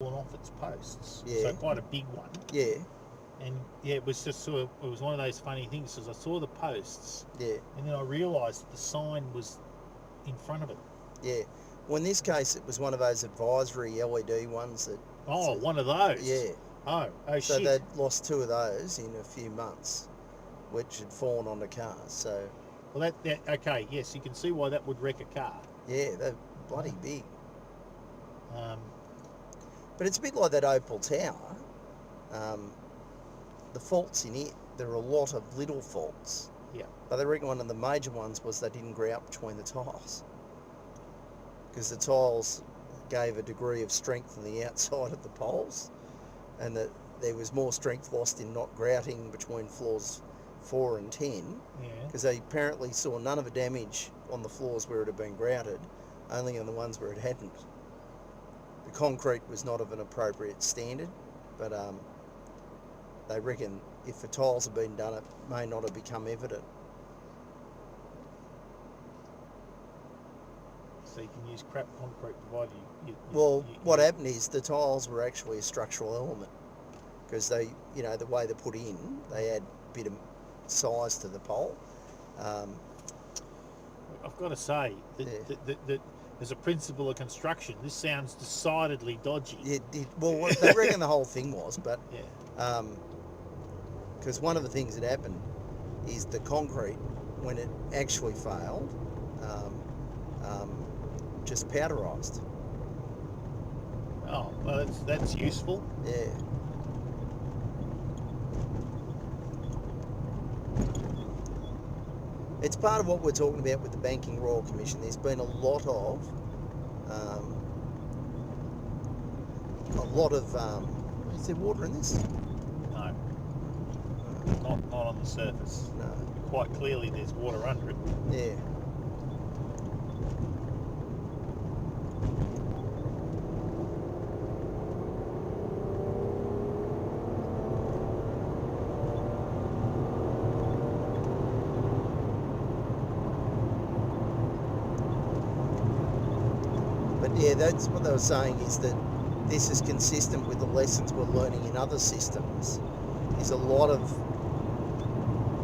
fallen off its posts. Yeah. So quite a big one. Yeah. And yeah, it was just sort of, it was one of those funny things because I saw the posts, Yeah. and then I realised that the sign was in front of it. Yeah. Well, in this case, it was one of those advisory LED ones that. Oh, one of those. Yeah. Oh, So shit. they'd lost 2 of those in a few months, which had fallen onto cars. So. Well, that okay. Yes, you can see why that would wreck a car. Yeah, they're bloody big. Um, But it's a bit like that Opal Tower. The faults in it, there are a lot of little faults. yeah. But they reckon one of the major ones was they didn't grout between the tiles. Because the tiles gave a degree of strength on the outside of the poles, and that there was more strength lost in not grouting between floors 4 and 10, Yeah. because they apparently saw none of the damage on the floors where it had been grouted, only on the ones where it hadn't. The concrete was not of an appropriate standard, but they reckon if the tiles had been done, it may not have become evident. So you can use crap concrete provided What happened is the tiles were actually a structural element, because they, the way they're put in, they add a bit of size to the pole. I've got to say that as a principle of construction, this sounds decidedly dodgy. Well, they reckon the whole thing was, but Yeah. because one of the things that happened is the concrete, when it actually failed, just powderised. Oh, well, that's useful. Yeah. It's part of what we're talking about with the Banking Royal Commission. There's been a lot of is there water in this? No, not on the surface. No. Quite clearly, there's water under it. Yeah. But yeah, that's what they were saying, is that this is consistent with the lessons we're learning in other systems. Is a lot of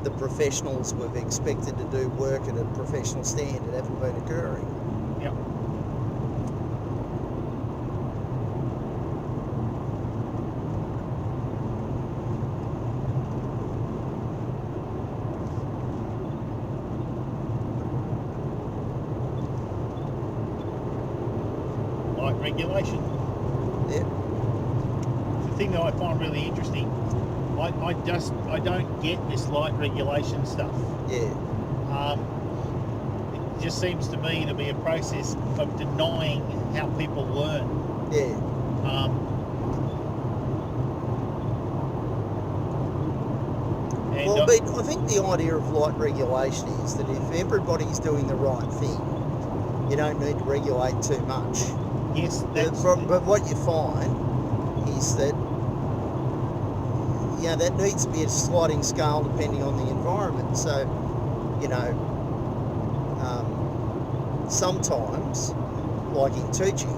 the professionals we've expected to do work at a professional standard haven't been occurring. Yep. Light regulation. Yeah. The thing that I find really interesting, I don't get this light regulation stuff. Yeah. It just seems to me to be a process of denying how people learn. Yeah. And Well, but I think the idea of light regulation is that if everybody's doing the right thing, you don't need to regulate too much. yes, But what you find is that that needs to be a sliding scale depending on the environment. So, sometimes, like in teaching,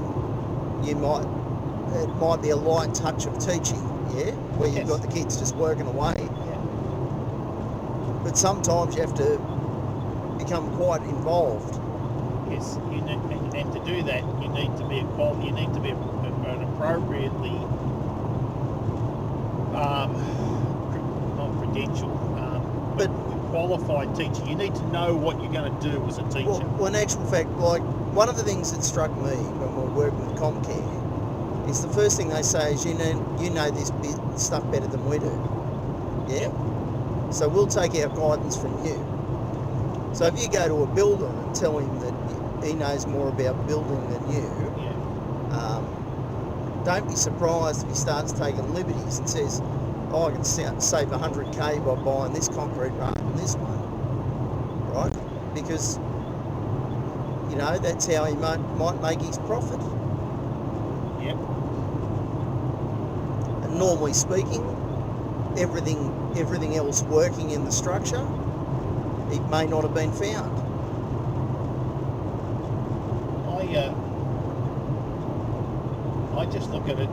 it might be a light touch of teaching, where you've got the kids just working away. Yeah. But sometimes you have to become quite involved. Yes, you need, and to do that, you need to be an appropriately not credential, but qualified teacher. You need to know what you're going to do as a teacher. Well, in actual fact, like one of the things that struck me when we were working with Comcare is the first thing they say is you know this stuff better than we do. Yeah. So we'll take our guidance from you. So if you go to a builder and tell him that he knows more about building than you, don't be surprised if he starts taking liberties and says, I can save 100k by buying this concrete rather than this one, right? Because, that's how he might make his profit. Yep. And normally speaking, everything else working in the structure, it may not have been found. I just look at it,